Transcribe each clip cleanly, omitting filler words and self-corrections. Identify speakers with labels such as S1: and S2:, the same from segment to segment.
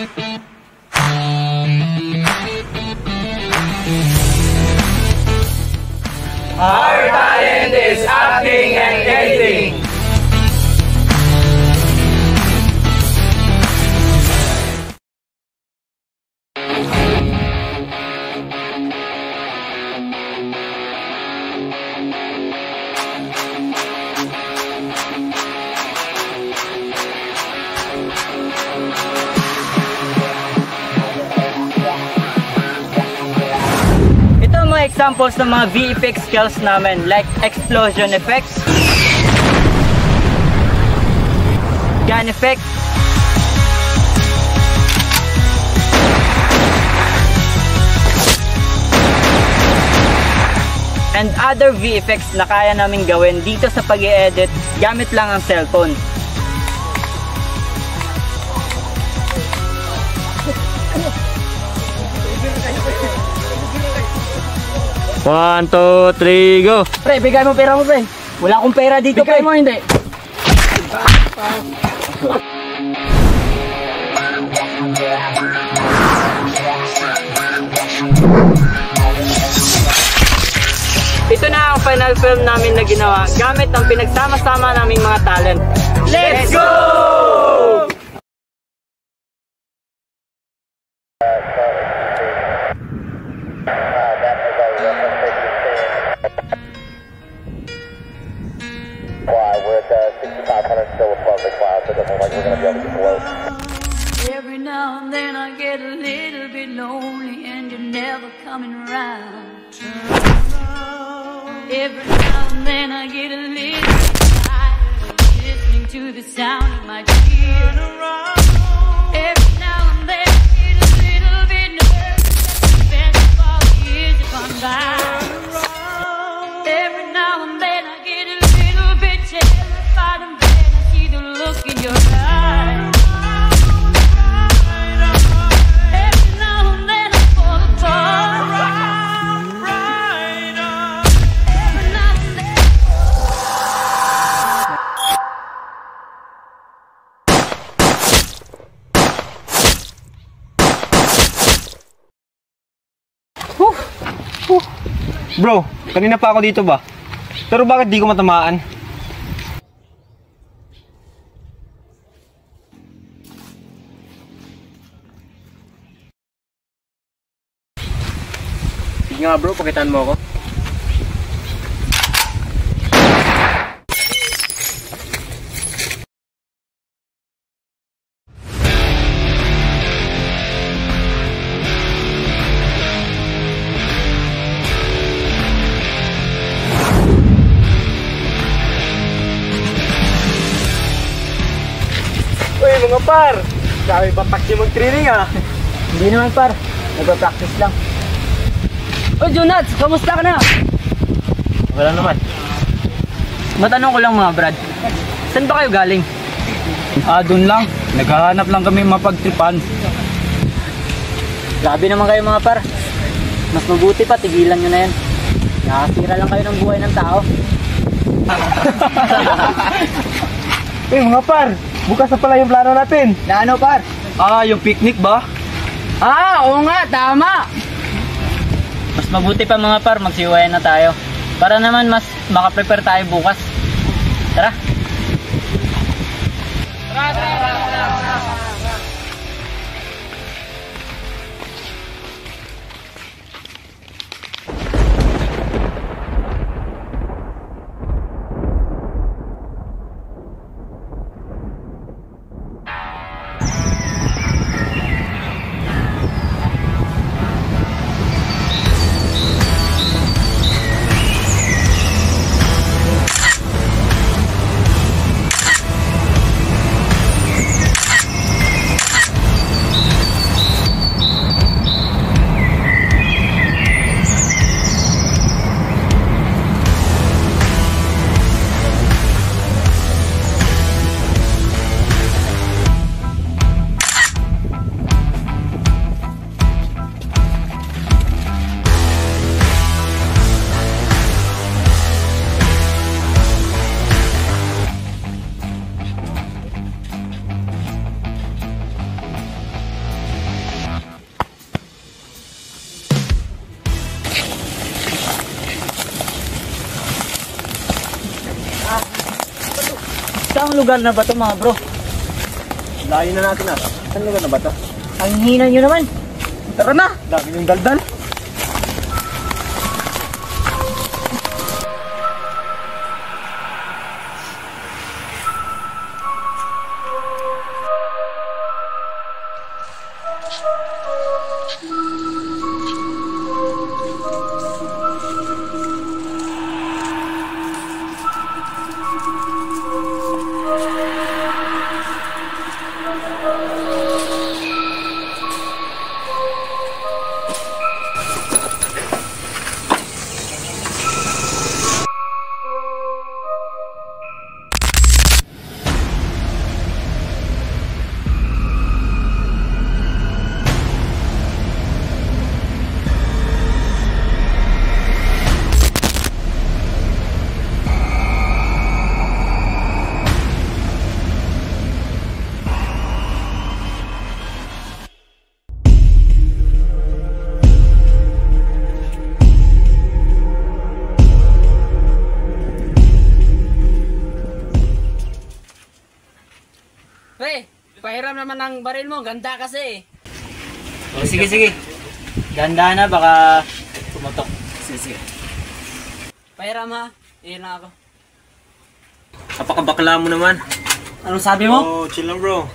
S1: Our talent is acting and editing.
S2: Examples ng mga VFX skills namin like explosion effects, gun effects, and other VFX na kaya namin gawin dito sa pag-i-edit gamit lang ang cellphone.
S3: One, two, three, go!
S2: Pre, bigay mo pera mo, pre. Wala akong pera dito, pre. Mo, hindi. Ito na ang final film namin na ginawa gamit ang pinagsama-sama naming mga talent. Let's go!
S4: We're at 6,500 still above the clouds, so it doesn't look like we're going to be able to get below.
S5: Every now and then I get a little bit lonely and you're never coming around. Every now and then I get a little bit tired of listening to the sound of my tears. Every now and then I get a little bit nervous that the best of all the years have gone by. Every now and then I get a little bit terrified and then I see the look in your eyes. Every now and then I fall apart. Every now and then.
S3: Bro, kanina pa ako dito ba? Pero bakit di ko matamaan? Sige nga bro, pakitaan mo ako. Uy mga par! Sabi ba taksi mag-training ah?
S2: Hindi naman, par. Nagpa-practice lang. Oy, Junats! Kamusta ka na?
S3: Wala naman.
S2: Matanong ko lang mga brad. Saan ba kayo galing?
S3: Doon lang. Naghahanap lang kami mapagtripan.
S2: Grabe naman kayo mga par. Mas mabuti pa, tigilan nyo na yan. Nakasira lang kayo ng buhay ng tao.
S3: Eh mga par! Bukas na pala yung plano natin.
S2: Na ano, par?
S3: Yung picnic ba?
S2: Oo nga, tama! Mas mabuti pa mga par, magsiwayan na tayo. Para naman mas makaprepare tayo bukas. Tara! Saang lugar na ba ito mga bro?
S3: Layo na natin ah. Saan lugar na ba to?
S2: Ang hina nyo naman.
S3: Tara na! Dami yung daldal.
S2: Pre, pahiram naman ng baril mo. Ganda kasi. Oh, sige. Ganda na, baka tumutok. Sige. Pahiram ha. Iyan na ako.
S3: Kapakabakla mo naman.
S2: Anong sabi mo?
S3: Oh, chill lang bro.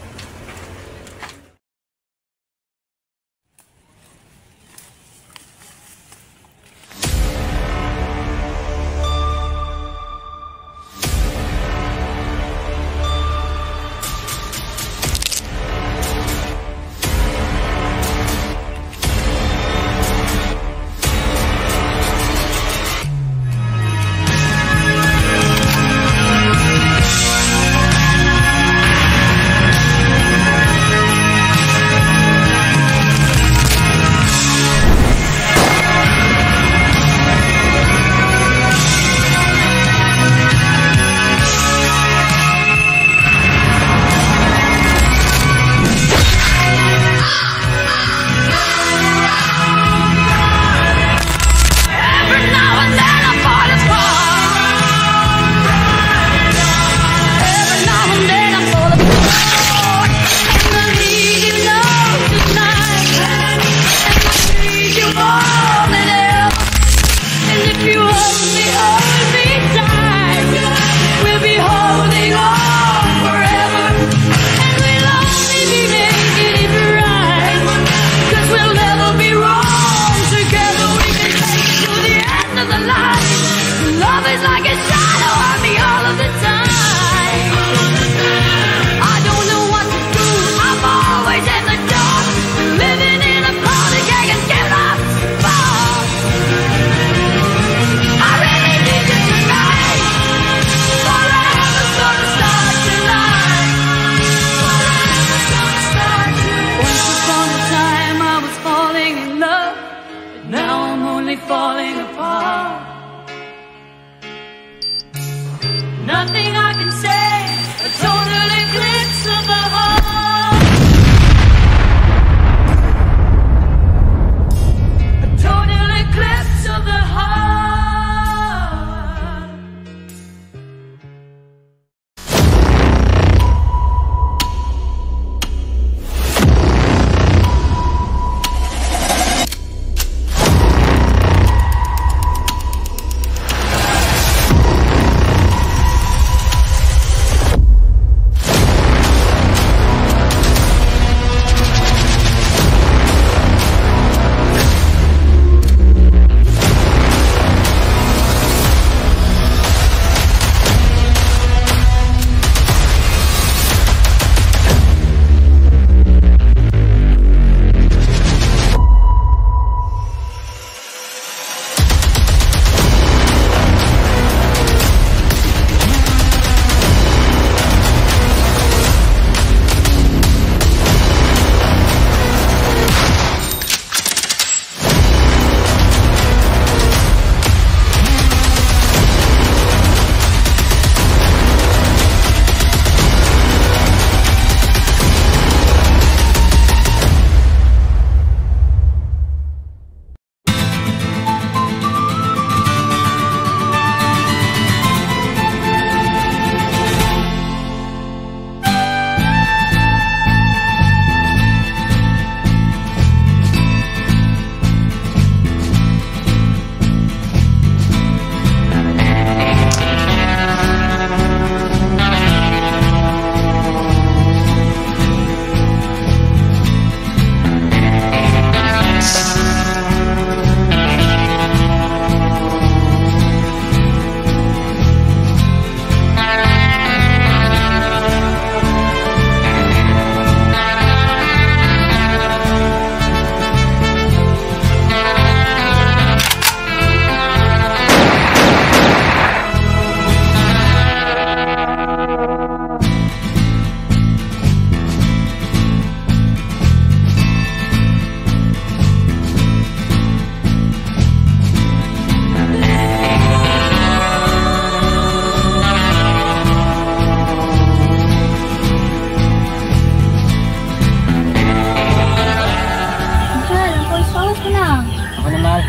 S2: Ako na, mahal.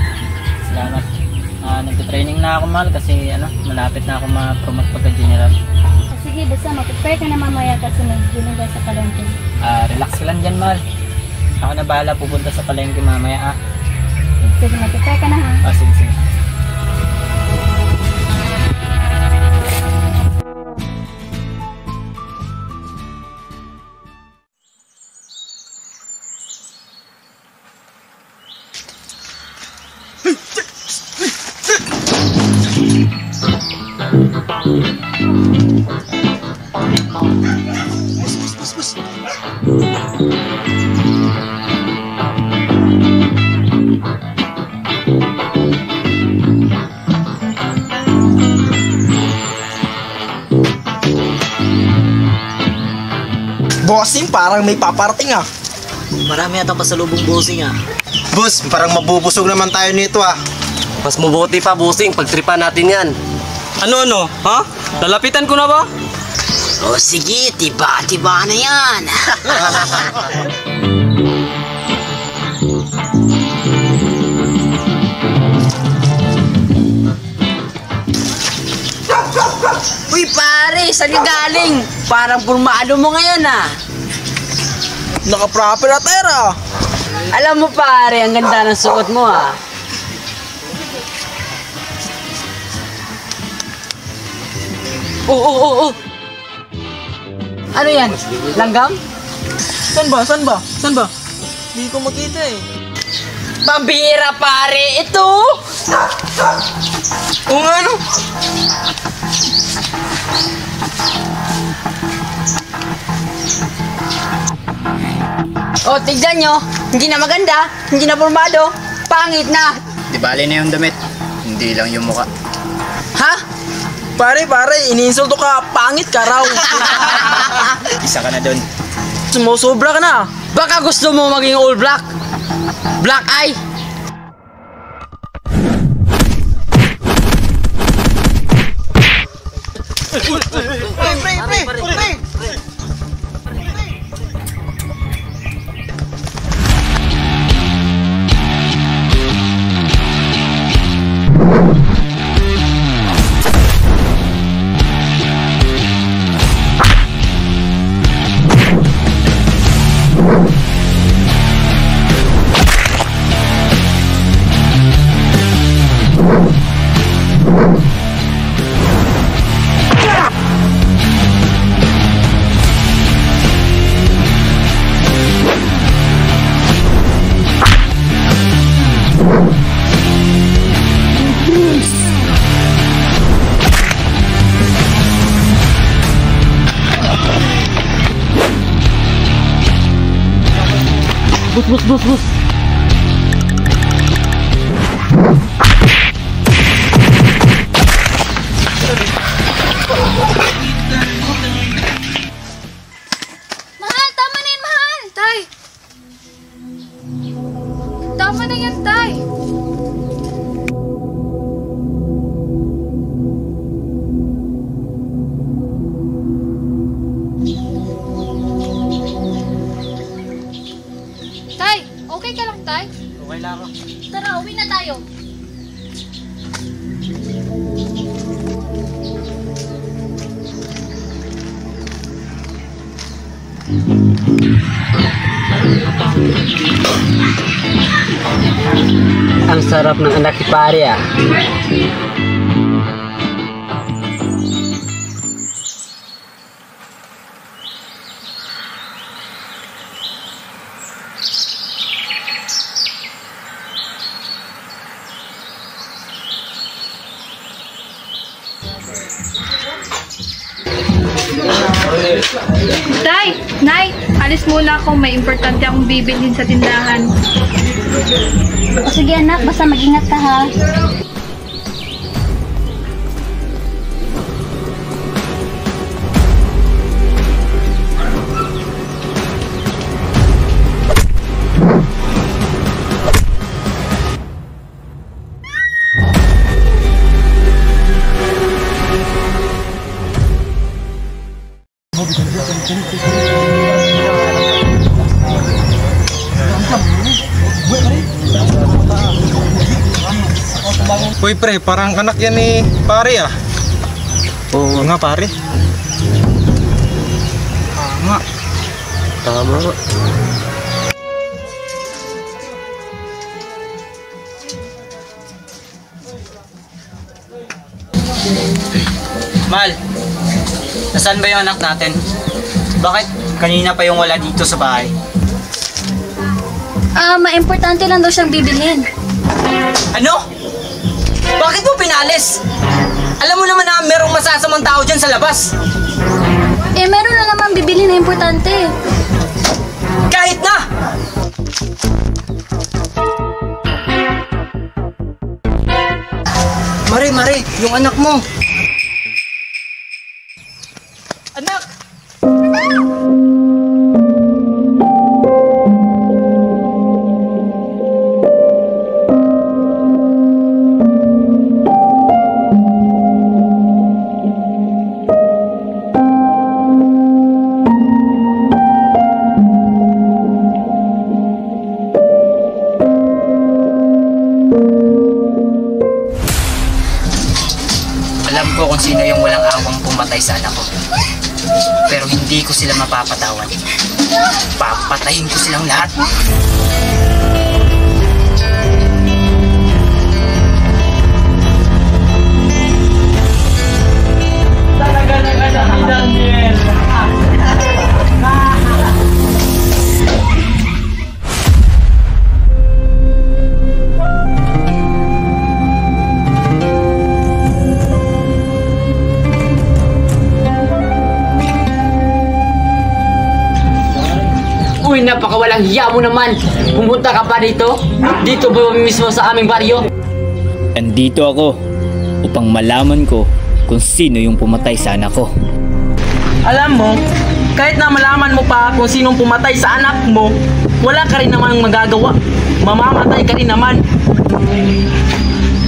S2: Salamat. Nagte-training na ako, mahal, kasi malapit na ako ma-promote pagka-general.
S6: Sige, basta mag-prepare ka na mamaya kasi mag-ginong sa palengke.
S2: Relax ka lang dyan, mahal. Ako na bahala pupunta sa palengke mamaya,
S6: Sige, mag-prepare ka na ha.
S2: sige, sige.
S7: Bossing, parang may paparating ah.
S8: Marami yata pasalubong bossing ah.
S7: Boss, parang mabubusog naman tayo nito ah.
S8: Mas mabuti pa bossing, pagtripan natin yan.
S3: Ano? Ha? Lalapitan ko na ba?
S8: O sige, tiba-tiba na yan. Uy pare, saan ka galing? Parang purmado mo ngayon ah.
S7: Naka-proper attire ah.
S8: Alam mo pare, ang ganda ng suot mo ah. Oo. Ano yan? Langgam?
S7: Saan ba? Hindi ko makita eh.
S8: Pambira pare, ito!
S7: Oo nga no?
S8: O, tignan nyo. Hindi na maganda, hindi na formado, pangit na.
S2: Di bali na yung damit. Hindi lang yung mukha.
S8: Ha?
S7: Pare, iniinsulto ka, pangit ka raw.
S2: Isa ka na dun.
S7: Sumusobra ka na.
S8: Baka gusto mo maging all black? Black eye?
S7: Pre.
S8: Bus.
S6: Mahal, tama na yan, mahal! Tay! Tama na yan, tay! Tay, okay ka lang, tay?
S2: Okay lang ako.
S6: Tara, uwi na tayo.
S8: Ang sarap ng anak ni pare ah.
S9: Tay! Nay! Alis muna ako. May importante akong bibilhin sa tindahan.
S6: O sige anak, basta mag-ingat ka ha.
S3: Uy pre, parang anak yan ni pare ah. Oo nga pare. Tama. Tama.
S2: Mal, nasaan ba yung anak natin? Bakit kanina pa yung wala dito sa bahay?
S6: Maimportante lang daw siyang bibilhin.
S2: Ano? Bakit mo pinalis? Alam mo naman na merong masasamang tao dyan sa labas.
S6: Meron na naman bibilhin na importante.
S2: Kahit na! Mare, yung anak mo. Anak! Alam ko kung sino yung walang awang pumatay sa anak ko. Pero hindi ko sila mapapatawad. Papatayin ko silang lahat. Talaga naman si Daniel.
S8: Uy, napakawalang hiya mo naman. Pumunta ka pa dito? Dito ba mismo sa aming baryo?
S10: Andito ako upang malaman ko kung sino yung pumatay sa anak ko.
S7: Alam mo, kahit na malaman mo pa kung sinong pumatay sa anak mo, wala ka rin naman magagawa. Mamamatay ka rin naman.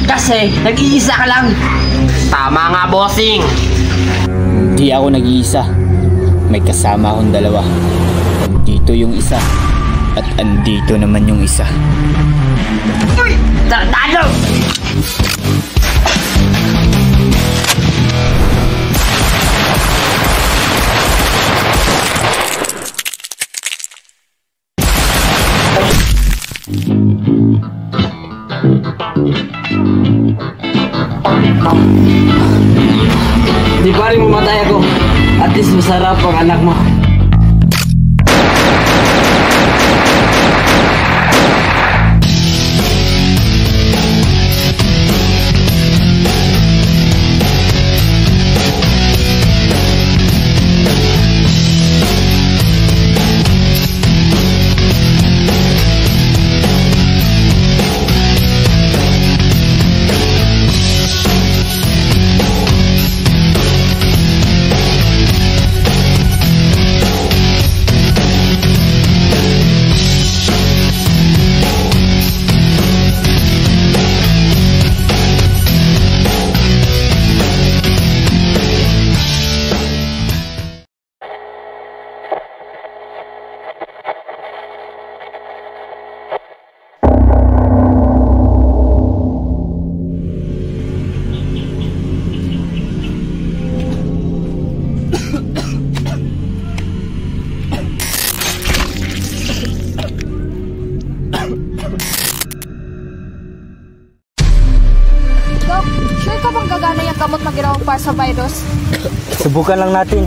S8: Kasi nag-iisa ka lang.
S7: Tama nga, bossing.
S10: Hindi ako nag-iisa. May kasama akong dalawa. Andito yung isa at andito naman yung isa.
S8: Uy! Tardado!
S2: Di pa rin mamatay ako. At least masarap ang anak mo.
S6: Dok, sure ka bang gagana yung gamot na ginawang para sa virus?
S3: Subukan lang natin.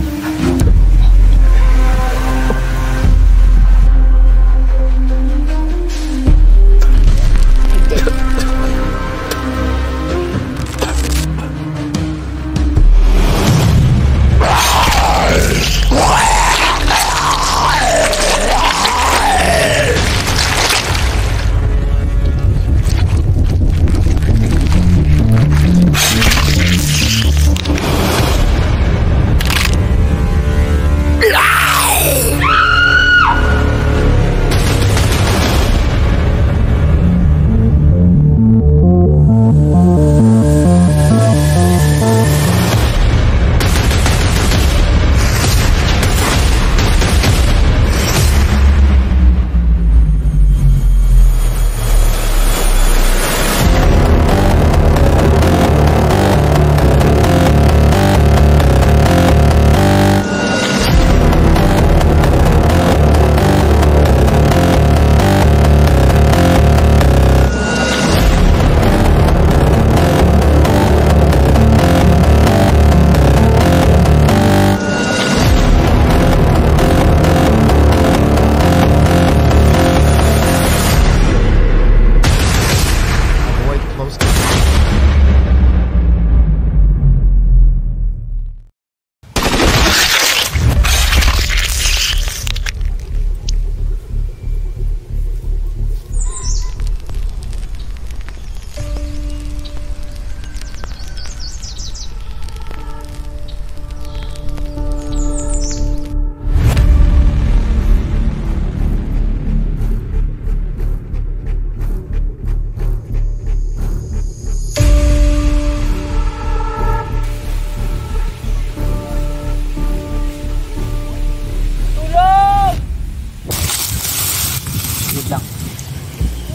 S2: Wait lang.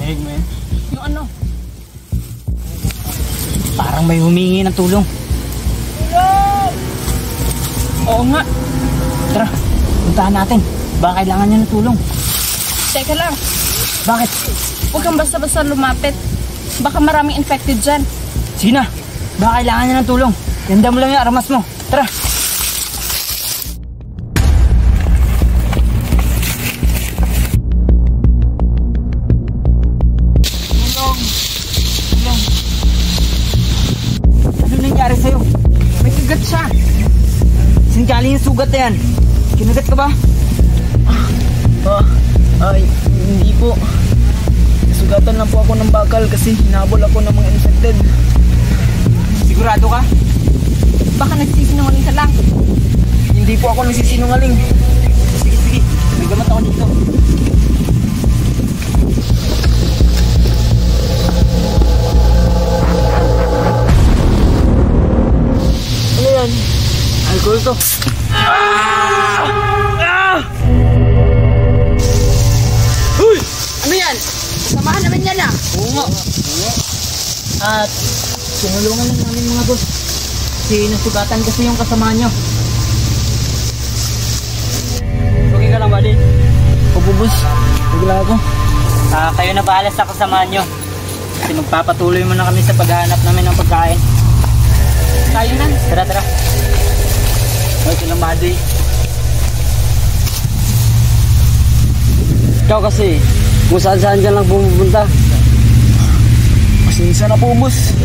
S2: Narinig mo yun?
S8: Yung ano?
S2: Parang may humingi ng tulong.
S8: Oo nga.
S2: Tara, puntahan natin. Baka kailangan niya ng tulong.
S8: Teka lang.
S2: Bakit?
S8: Huwag kang basta-basta lumapit. Baka maraming infected dyan.
S2: Sige na. Baka kailangan niya ng tulong. Ganda mo lang yung armas mo. Tara. Ano nangyari sa'yo?
S8: May kagat siya.
S2: Saan galing yung sugat na yan? Kinagat ka ba?
S7: Ay, hindi po. Sugatan lang po ako ng bakal kasi hinabol ako ng mga infected.
S2: Sigurado ka?
S8: Baka nagsisinungaling ka lang.
S7: Hindi po ako nagsisinungaling.
S2: Sige, sige. May gamat ako dito.
S7: Ano yan?
S2: Alcohol to.
S8: Ano yan? Samahan naman yan ah.
S2: Oo nga. At sinulungan lang namin mga boss. Kasi nasugatan kasi yung kasama nyo. Okay ka lang, buddy?
S7: Opo, boss. Bigla ako.
S2: Kayo na bahala sa kasama nyo. Kasi magpapatuloy mo na kami sa paghahanap namin ng pagkain.
S8: Tayo na.
S2: Tara, tara. Okay lang, buddy.
S7: Ikaw kasi, kung saan-saan ka lang pumupunta. Pasensya na po, boss.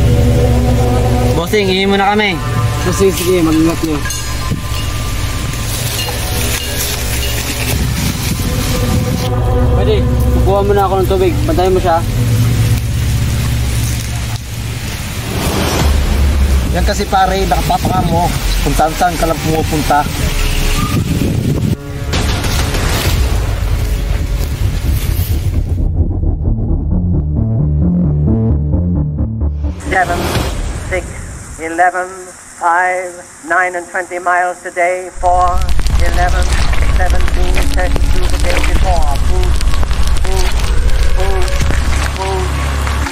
S2: Bossing, ihin mo na kami.
S7: Sige, mag-ingat nyo.
S2: Buddy, kukuha mo na ako ng tubig. Pantayin mo siya.
S3: Yan kasi pare, nakapapaka mo kung saan ka lang pumupunta.
S4: Seven, 6, 11, 5, 9 and 20 miles today, 4, 11, 17, 32 the day before.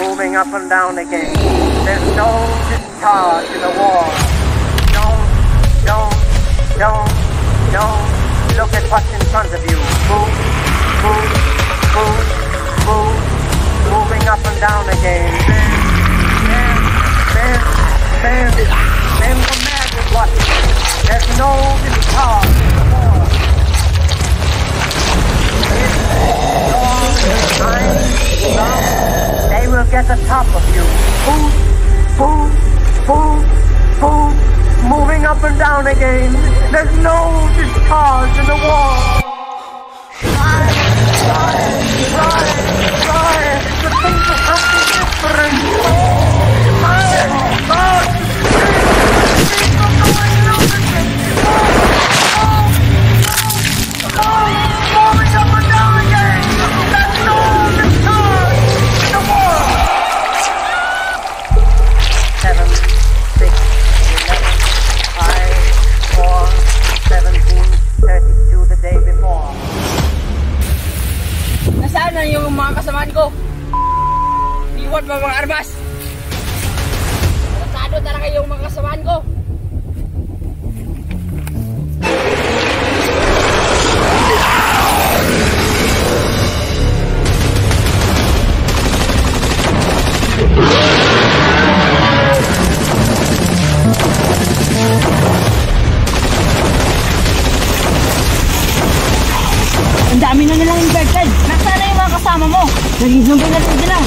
S4: Moving up and down again. There's no discharge in the war. Don't look at what's in front of you. Move. Moving up and down again. Then the man is watching. There's no discharge in the war. They will get the top of you. Moving up and down again. There's no discharge in the war. Try. To think of something different. Moving up and down again. There's no discharge in the war. 7, 6, 11, 5, 4, 17, 32 the day before.
S8: Nasaan na yung mga kasamaan ko? Iwan pa mga armas. Nasaan talaga yung mga kasamaan ko?
S2: Ang dami na nilang infected.
S8: Nasaan na yung mga kasama mo?
S2: Naging zombie na sila.